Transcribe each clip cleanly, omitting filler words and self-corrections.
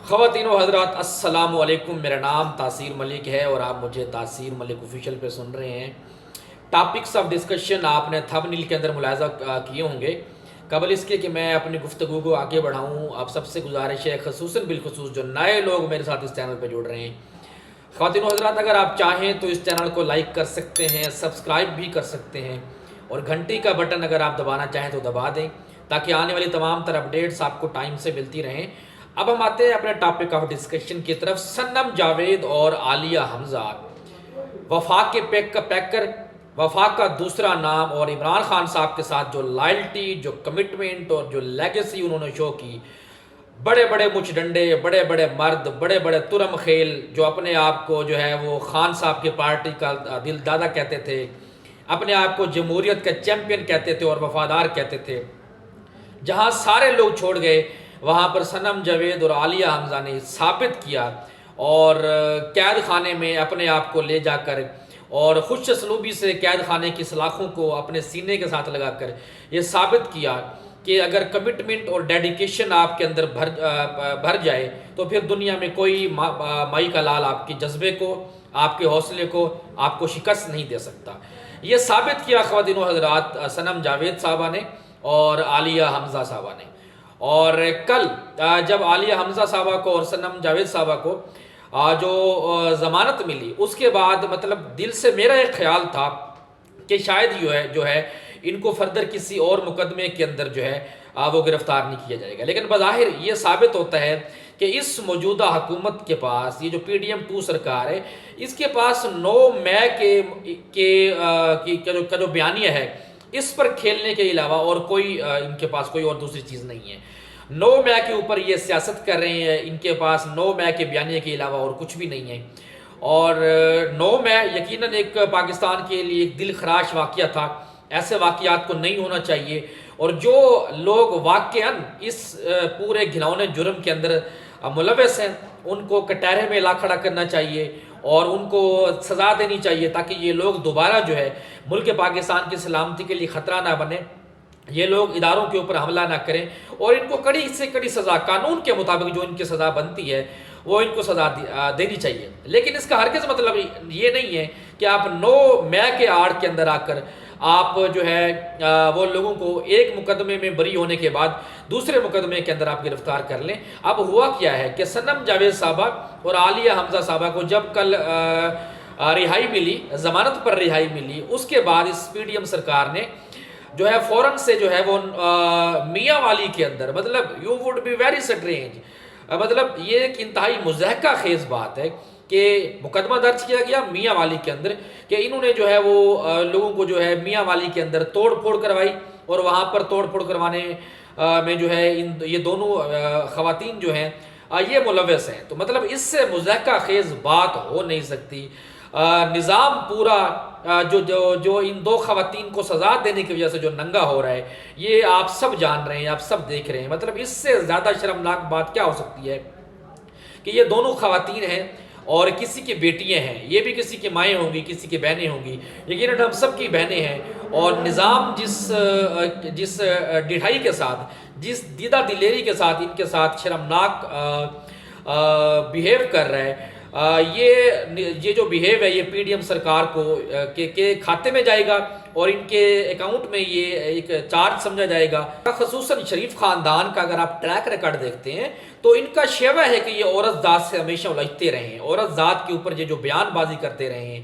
خواتین و حضرات السلام علیکم، میرا نام تاثیر ملک ہے اور آپ مجھے تاثیر ملک آفیشیل پہ سن رہے ہیں۔ ٹاپکس آف ڈسکشن آپ نے تھمبنیل کے اندر ملاحظہ کیے ہوں گے۔ قبل اس کے کہ میں اپنی گفتگو کو آگے بڑھاؤں، آپ سب سے گزارش ہے، خصوصاً بالخصوص جو نئے لوگ میرے ساتھ اس چینل پہ جڑ رہے ہیں، خواتین و حضرات اگر آپ چاہیں تو اس چینل کو لائک کر سکتے ہیں، سبسکرائب بھی کر سکتے ہیں، اور گھنٹی کا بٹن اگر آپ دبانا چاہیں تو دبا دیں تاکہ آنے والی تمام تر اپڈیٹس آپ کو ٹائم سے ملتی رہیں۔ اب ہم آتے ہیں اپنے ٹاپک آف ڈسکشن کی طرف۔ صنم جاوید اور عالیہ حمزہ، وفاق کے پیکر، وفاق کا دوسرا نام، اور عمران خان صاحب کے ساتھ جو لائلٹی، جو کمٹمنٹ اور جو لیگیسی انہوں نے شو کی، بڑے بڑے مچ ڈنڈے، بڑے بڑے مرد، بڑے بڑے ترم خیل، جو اپنے آپ کو جو ہے وہ خان صاحب کی پارٹی کا دل دادا کہتے تھے، اپنے آپ کو جمہوریت کا چیمپئن کہتے تھے اور وفادار کہتے تھے، جہاں سارے لوگ چھوڑ گئے وہاں پر صنم جاوید اور عالیہ حمزہ نے ثابت کیا، اور قید خانے میں اپنے آپ کو لے جا کر اور خوش اسلوبی سے قید خانے کی سلاخوں کو اپنے سینے کے ساتھ لگا کر یہ ثابت کیا کہ اگر کمٹمنٹ اور ڈیڈیکیشن آپ کے اندر بھر جائے تو پھر دنیا میں کوئی مائی کا لال آپ کے جذبے کو، آپ کے حوصلے کو، آپ کو شکست نہیں دے سکتا۔ یہ ثابت کیا خواتین و حضرات صنم جاوید صاحبہ نے اور عالیہ حمزہ صاحبہ نے۔ اور کل جب عالیہ حمزہ صاحبہ کو اور صنم جاوید صاحبہ کو جو ضمانت ملی، اس کے بعد مطلب دل سے میرا ایک خیال تھا کہ شاید جو ہے ان کو فردر کسی اور مقدمے کے اندر جو ہے وہ گرفتار نہیں کیا جائے گا، لیکن بظاہر یہ ثابت ہوتا ہے کہ اس موجودہ حکومت کے پاس، یہ جو پی ڈی ایم 2 سرکار ہے، اس کے پاس 9 مئی کا جو بیانیہ ہے، اس پر کھیلنے کے علاوہ اور کوئی ان کے پاس کوئی اور دوسری چیز نہیں ہے۔ 9 مئی کے اوپر یہ سیاست کر رہے ہیں، ان کے پاس 9 مئی کے بیانیے کے علاوہ اور کچھ بھی نہیں ہے۔ اور 9 مئی یقیناً ایک پاکستان کے لیے ایک دل خراش واقعہ تھا، ایسے واقعات کو نہیں ہونا چاہیے، اور جو لوگ واقعاً اس پورے گھناؤنے جرم کے اندر ملوث ہیں ان کو کٹہرے میں لا کھڑا کرنا چاہیے اور ان کو سزا دینی چاہیے، تاکہ یہ لوگ دوبارہ جو ہے ملک پاکستان کی سلامتی کے لیے خطرہ نہ بنے، یہ لوگ اداروں کے اوپر حملہ نہ کریں، اور ان کو کڑی سے کڑی سزا، قانون کے مطابق جو ان کی سزا بنتی ہے وہ ان کو سزا دینی چاہیے۔ لیکن اس کا ہرگز مطلب یہ نہیں ہے کہ آپ 9 مئی کے آڑ کے اندر آ کر آپ جو ہے وہ لوگوں کو ایک مقدمے میں بری ہونے کے بعد دوسرے مقدمے کے اندر آپ گرفتار کر لیں۔ اب ہوا کیا ہے کہ صنم جاوید صاحبہ اور عالیہ حمزہ صاحبہ کو جب کل رہائی ملی، ضمانت پر رہائی ملی، اس کے بعد اس پی ڈی ایم سرکار نے جو ہے فوراً سے جو ہے وہ میاں والی کے اندر، مطلب you would be very strange, مطلب یہ ایک انتہائی مضحکہ خیز بات ہے کہ مقدمہ درج کیا گیا میاں والی کے اندر کہ انہوں نے جو ہے وہ لوگوں کو جو ہے میاں والی کے اندر توڑ پھوڑ کروائی، اور وہاں پر توڑ پھوڑ کروانے میں جو ہے یہ دونوں خواتین جو ہیں یہ ملوث ہیں۔ تو مطلب اس سے مضحکہ خیز بات ہو نہیں سکتی۔ نظام پورا جو ان 2 خواتین کو سزا دینے کی وجہ سے جو ننگا ہو رہا ہے، یہ آپ سب جان رہے ہیں، آپ سب دیکھ رہے ہیں۔ مطلب اس سے زیادہ شرمناک بات کیا ہو سکتی ہے کہ یہ دونوں خواتین ہیں اور کسی کی بیٹیاں ہیں، یہ بھی کسی کی مائیں ہوں گی، کسی کی بہنیں ہوں گی، یقیناً ہم سب کی بہنیں ہیں، اور نظام جس ڈھائی کے ساتھ، جس دیدہ دلیری کے ساتھ ان کے ساتھ شرمناک بیہیو کر رہا ہے، یہ جو بیہیو ہے یہ پی ڈی ایم سرکار کو کے کھاتے میں جائے گا، اور ان کے اکاؤنٹ میں یہ ایک چارج سمجھا جائے گا۔ خصوصاً شریف خاندان کا اگر آپ ٹریک ریکارڈ دیکھتے ہیں تو ان کا شیوہ ہے کہ یہ عورت ذات سے ہمیشہ الجھتے رہے ہیں، عورت ذات کے اوپر یہ جو بیان بازی کرتے رہے ہیں۔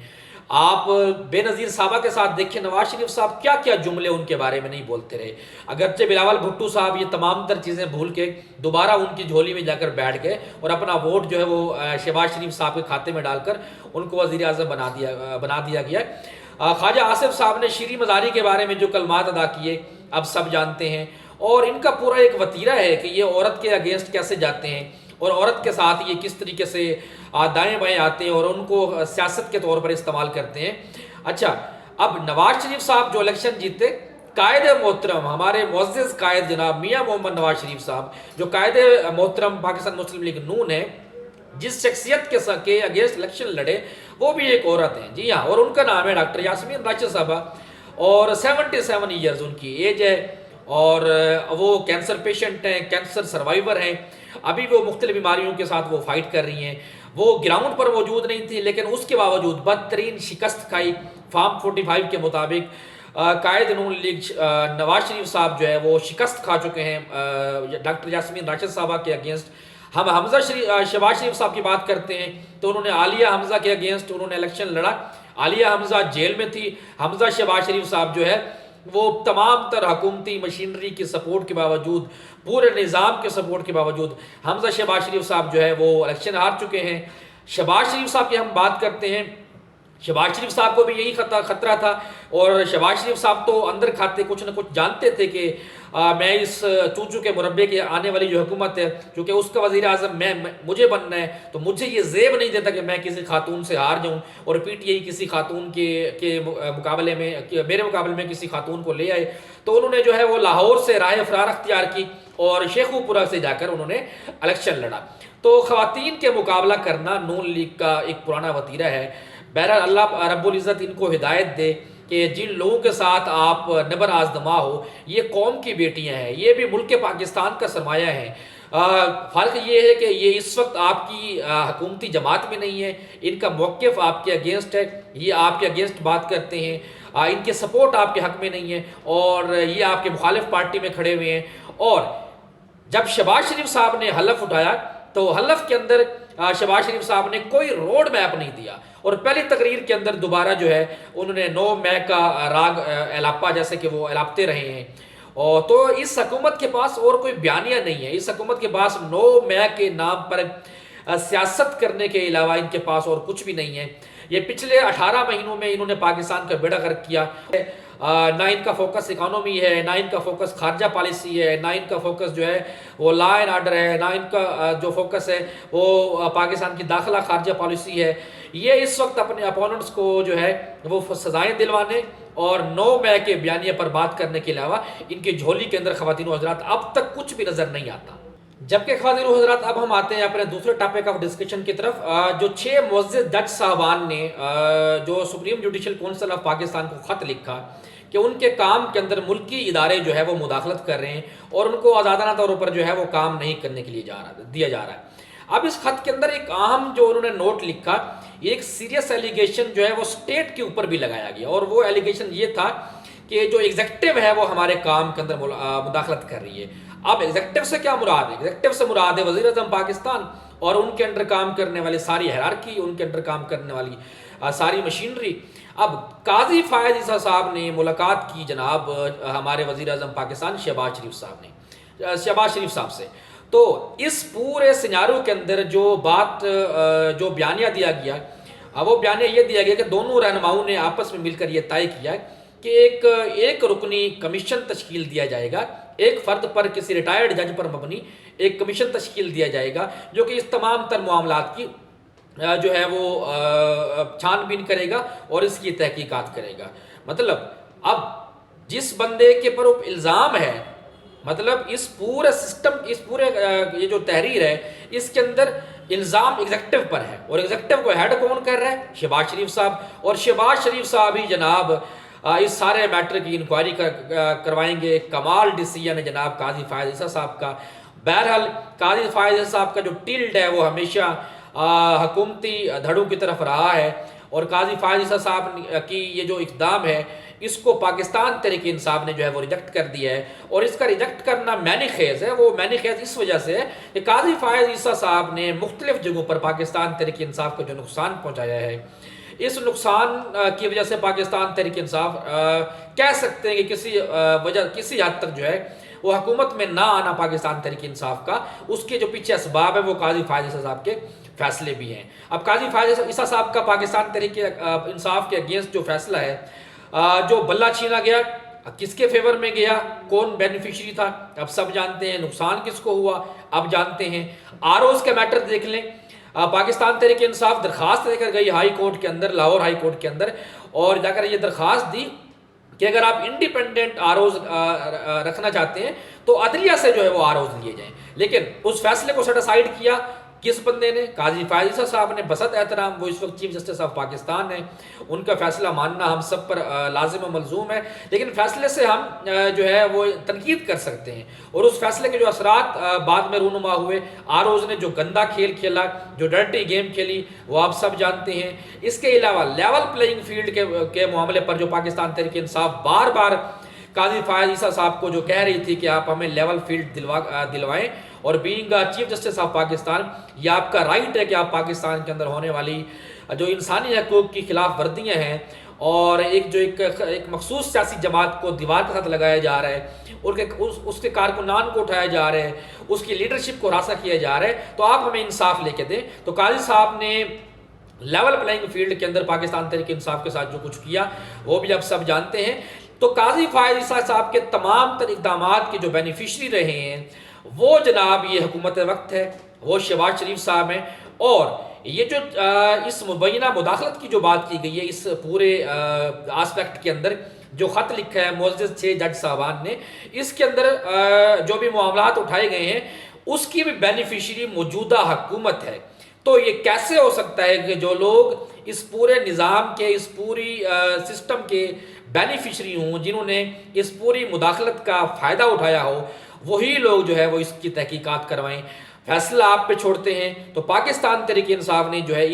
آپ بے نظیر صاحبہ کے ساتھ دیکھیں، نواز شریف صاحب کیا کیا جملے ان کے بارے میں نہیں بولتے رہے، اگرچہ بلاول بھٹو صاحب یہ تمام تر چیزیں بھول کے دوبارہ ان کی جھولی میں جا کر بیٹھ گئے اور اپنا ووٹ جو ہے وہ شہباز شریف صاحب کے کھاتے میں ڈال کر ان کو وزیر اعظم بنا دیا گیا۔ خواجہ آصف صاحب نے شیریں مزاری کے بارے میں جو کلمات ادا کیے اب سب جانتے ہیں، اور ان کا پورا ایک وتیرہ ہے کہ یہ عورت کے اگینسٹ کیسے جاتے ہیں اور عورت کے ساتھ یہ کس طریقے سے دائیں بائیں آتے ہیں اور ان کو سیاست کے طور پر استعمال کرتے ہیں۔ اچھا، اب نواز شریف صاحب جو الیکشن جیتے، قائد محترم، ہمارے معزز قائد جناب میاں محمد نواز شریف صاحب جو قائد محترم پاکستان مسلم لیگ نون ہے، جس شخصیت کے اگینسٹ الیکشن لڑے وہ بھی ایک عورت ہیں، جی ہاں، اور ان کا نام ہے ڈاکٹر یاسمین راشد صاحبہ، اور 77 ایئرز ان کی ایج ہے، اور وہ کینسر پیشنٹ ہیں، کینسر سروائیور ہیں، ابھی وہ مختلف بیماریوں کے ساتھ وہ فائٹ کر رہی ہیں. وہ گراؤنڈ پر موجود نہیں تھی لیکن اس کے باوجود بدترین شکست کھائی. فارم 45 کے مطابق قائد نون لیگ نواز شریف صاحب جو ہے وہ شکست کھا چکے ہیں ڈاکٹر یاسمین راشد صاحبہ کے اگینسٹ. ہم شہباز شریف صاحب کی بات کرتے ہیں تو انہوں نے عالیہ حمزہ کے اگینسٹ انہوں نے الیکشن لڑا. عالیہ حمزہ جیل میں تھی. حمزہ شہباز شریف صاحب جو ہے وہ تمام تر حکومتی مشینری کی سپورٹ کے باوجود، پورے نظام کے سپورٹ کے باوجود حمزہ شہباز شریف صاحب جو ہے وہ الیکشن ہار چکے ہیں. شہباز شریف صاحب کی ہم بات کرتے ہیں، شہباز شریف صاحب کو بھی یہی خطرہ تھا، اور شہباز شریف صاحب تو اندر کھاتے کچھ نہ کچھ جانتے تھے کہ میں اس چوچو کے مربے کے آنے والی جو حکومت ہے، کیونکہ اس کا وزیر اعظم مجھے بننا ہے، تو مجھے یہ زیب نہیں دیتا کہ میں کسی خاتون سے ہار جاؤں اور پی ٹی آئی کسی خاتون کے مقابلے میں میرے مقابلے میں کسی خاتون کو لے آئے. تو انہوں نے جو ہے وہ لاہور سے راہ فرار اختیار کی اور شیخو پورہ سے جا کر انہوں نے الیکشن لڑا. تو خواتین کے مقابلہ کرنا نون لیگ کا ایک پرانا وتیرہ ہے. بہرحال اللہ رب العزت ان کو ہدایت دے کہ جن لوگوں کے ساتھ آپ نبر آزما ہو، یہ قوم کی بیٹیاں ہیں، یہ بھی ملک پاکستان کا سرمایہ ہیں. فرق یہ ہے کہ یہ اس وقت آپ کی حکومتی جماعت میں نہیں ہے، ان کا موقف آپ کے اگینسٹ ہے، یہ آپ کے اگینسٹ بات کرتے ہیں، ان کے سپورٹ آپ کے حق میں نہیں ہے، اور یہ آپ کے مخالف پارٹی میں کھڑے ہوئے ہیں. اور جب شہباز شریف صاحب نے حلف اٹھایا تو حلف کے اندر شہباز شریف صاحب نے کوئی روڈ میپ نہیں دیا، اور پہلی تقریر کے اندر دوبارہ جو ہے انہوں نے 9 مئی کا راگ الاپا جیسے کہ وہ الاپتے رہے ہیں. اور تو اس حکومت کے پاس اور کوئی بیانیہ نہیں ہے، اس حکومت کے پاس 9 مئی کے نام پر سیاست کرنے کے علاوہ ان کے پاس اور کچھ بھی نہیں ہے. یہ پچھلے 18 مہینوں میں انہوں نے پاکستان کا بیڑا غرق کیا. نہ ان کا فوکس اکانومی ہے، نہ ان کا فوکس خارجہ پالیسی ہے، نہ ان کا فوکس جو ہے وہ لا اینڈ آرڈر ہے، نہ ان کا جو فوکس ہے وہ پاکستان کی داخلہ خارجہ پالیسی ہے. یہ اس وقت اپنے اپوننٹس کو جو ہے وہ سزائیں دلوانے اور 9 مئی کے بیانیے پر بات کرنے کے علاوہ ان کی جھولی کے اندر خواتین و حضرات اب تک کچھ بھی نظر نہیں آتا. جبکہ خواتین و حضرات اب ہم آتے ہیں اپنے دوسرے ٹاپک آف ڈسکشن کی طرف. جو 6 معزز جج صاحبان نے جو supreme judicial council of Pakistan کو خط لکھا کہ ان کے کام کے اندر ملکی ادارے جو ہے وہ مداخلت کر رہے ہیں اور ان کو آزادانہ طور پر جو ہے وہ کام نہیں کرنے کے لیے دیا جا رہا ہے. اب اس خط کے اندر ایک اہم جو انہوں نے نوٹ لکھا، یہ ایک سیریس ایلیگیشن جو ہے وہ اسٹیٹ کے اوپر بھی لگایا گیا، اور وہ ایلیگیشن یہ تھا کہ جو ایگزیکٹو ہے وہ ہمارے کام کے اندر مداخلت کر رہی ہے. اب ایگزیکٹو سے کیا مراد ہے؟ ایگزیکٹو سے مراد ہے وزیر اعظم پاکستان اور ان کے انڈر کام کرنے والی ساری ہیرارکی، ان کے انڈر کام کرنے والی ساری مشینری. اب قاضی فائز عیسیٰ صاحب نے ملاقات کی جناب ہمارے وزیر اعظم پاکستان شہباز شریف صاحب سے. تو اس پورے سینارو کے اندر جو بیانیہ دیا گیا، وہ بیانیہ یہ دیا گیا کہ دونوں رہنماؤں نے آپس میں مل کر یہ طے کیا کہ ایک رکنی کمیشن تشکیل دیا جائے گا، ایک فرد پر کسی ریٹائرڈ جج پر مبنی ایک کمیشن تشکیل دیا جائے گا جو کہ اس تمام تر معاملات کی جو ہے وہ چھان بین کرے گا اور اس کی تحقیقات کرے گا. مطلب اب جس بندے کے پر الزام ہے، مطلب اس پورے سسٹم، اس پورے یہ جو تحریر ہے اس کے اندر الزام ایگزیکٹو پر ہے، اور ایگزیکٹو کو ہیڈ کون کر رہا ہے؟ شہباز شریف صاحب. اور شہباز شریف صاحب ہی جناب اس سارے میٹر کی انکوائری کروائیں گے. کمال ڈیسیژن ہے جناب قاضی فائز عیسیٰ صاحب کا. بہرحال قاضی فائز عیسیٰ صاحب کا جو ٹلڈ ہے وہ ہمیشہ حکومتی دھڑوں کی طرف رہا ہے، اور قاضی فائز عیسیٰ صاحب کی یہ جو اقدام ہے اس کو پاکستان تحریک انصاف نے جو ہے وہ ریجیکٹ کر دیا ہے. اور اس کا ریجیکٹ کرنا معنی خیز ہے. وہ معنی خیز اس وجہ سے ہے کہ قاضی فائز عیسیٰ صاحب نے مختلف جگہوں پر پاکستان تحریک انصاف کو جو نقصان پہنچایا ہے، اس نقصان کی وجہ سے پاکستان تحریک انصاف کہہ سکتے ہیں کہ کسی حد تک جو ہے وہ حکومت میں نہ آنا پاکستان تحریک انصاف کا، اس کے جو پیچھے اسباب ہے وہ قاضی فائز عیسیٰ صاحب کے فیصلے بھی ہیں. اب قاضی فائز عیسیٰ صاحب کا پاکستان تحریک انصاف کے اگینسٹ جو فیصلہ ہے، جو بلہ چھینا گیا، کس کے فیور میں گیا، کون بینیفیشری تھا، اب سب جانتے ہیں. نقصان کس کو ہوا اب جانتے ہیں. آروز کا میٹر دیکھ لیں. پاکستان تحریک انصاف درخواست دے کر گئی ہائی کورٹ کے اندر، لاہور ہائی کورٹ کے اندر، اور جا کر یہ درخواست دی کہ اگر آپ انڈیپینڈنٹ آروز رکھنا چاہتے ہیں تو عدلیہ سے جو ہے وہ آروز لیے جائیں. لیکن اس فیصلے کو سیٹ اسائیڈ کیا کس بندے نے؟ قاضی فائز عیسیٰ صاحب نے، بسط احترام وہ اس وقت چیف جسٹس آف پاکستان ہیں، ان کا فیصلہ ماننا ہم سب پر لازم و ملزوم ہے، لیکن فیصلے سے ہم جو ہے وہ تنقید کر سکتے ہیں، اور اس فیصلے کے جو اثرات بعد میں رونما ہوئے، آروز نے جو گندا کھیل کھیلا، جو ڈرٹی گیم کھیلی، وہ آپ سب جانتے ہیں۔ اس کے علاوہ لیول پلینگ فیلڈ کے معاملے پر جو پاکستان تحریک انصاف بار بار قاضی فائز عیسیٰ صاحب کو جو کہہ رہی تھی کہ آپ ہمیں لیول فیلڈ دلوائیں، اور being chief justice of Pakistan یہ آپ کا رائٹ ہے کہ آپ پاکستان کے اندر ہونے والی جو انسانی حقوق کی خلاف ورزیاں ہیں، اور ایک مخصوص سیاسی جماعت کو دیوار کے ساتھ لگایا جا رہا ہے، اور اس کے کارکنان کو اٹھایا جا رہا ہے، اس کی لیڈرشپ کو ہراساں کیا جا رہا ہے، تو آپ ہمیں انصاف لے کے دیں۔ تو قاضی صاحب نے لیول پلینگ فیلڈ کے اندر پاکستان تحریک انصاف کے ساتھ جو کچھ کیا وہ بھی آپ سب جانتے ہیں۔ تو قاضی فائز عیسیٰ صاحب کے تمام تر اقدامات کے جو بینیفیشری رہے ہیں وہ جناب یہ حکومت وقت ہے، وہ شہباز شریف صاحب ہیں، اور یہ جو اس مبینہ مداخلت کی جو بات کی گئی ہے اس پورے آسپیکٹ کے اندر، جو خط لکھا ہے معزز 6 جج صاحبان نے، اس کے اندر جو بھی معاملات اٹھائے گئے ہیں اس کی بھی بینیفیشری موجودہ حکومت ہے۔ تو یہ کیسے ہو سکتا ہے کہ جو لوگ اس پورے نظام کے، اس پوری سسٹم کے بینیفیشری ہوں، جنہوں نے اس پوری مداخلت کا فائدہ اٹھایا ہو، وہی لوگ جو ہے وہ اس کی تحقیقات کروائیں؟ فیصلہ آپ پہ چھوڑتے ہیں۔ تو پاکستان تحریک انصاف نے جو ہے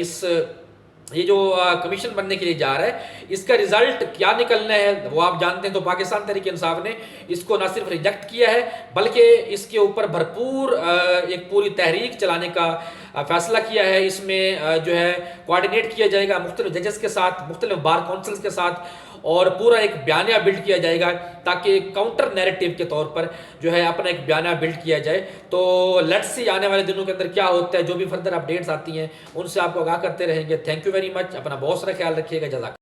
یہ جو کمیشن بننے کے لیے جا رہا ہے، اس کا رزلٹ کیا نکلنا ہے وہ آپ جانتے ہیں۔ تو پاکستان تحریک انصاف نے اس کو نہ صرف ریجیکٹ کیا ہے بلکہ اس کے اوپر بھرپور ایک پوری تحریک چلانے کا فیصلہ کیا ہے۔ اس میں جو ہے کوارڈینیٹ کیا جائے گا مختلف ججز کے ساتھ، مختلف بار کونسلز کے ساتھ، اور پورا ایک بیانیہ بلڈ کیا جائے گا تاکہ کاؤنٹر نیریٹیو کے طور پر جو ہے اپنا ایک بیانیہ بلڈ کیا جائے۔ تو لیٹس سی آنے والے دنوں کے اندر کیا ہوتا ہے، جو بھی فردر اپڈیٹس آتی ہیں ان سے آپ کو آگاہ کرتے رہیں گے۔ تھینک یو ویری مچ، اپنا بہت سارا خیال رکھیے گا، جزاک اللہ۔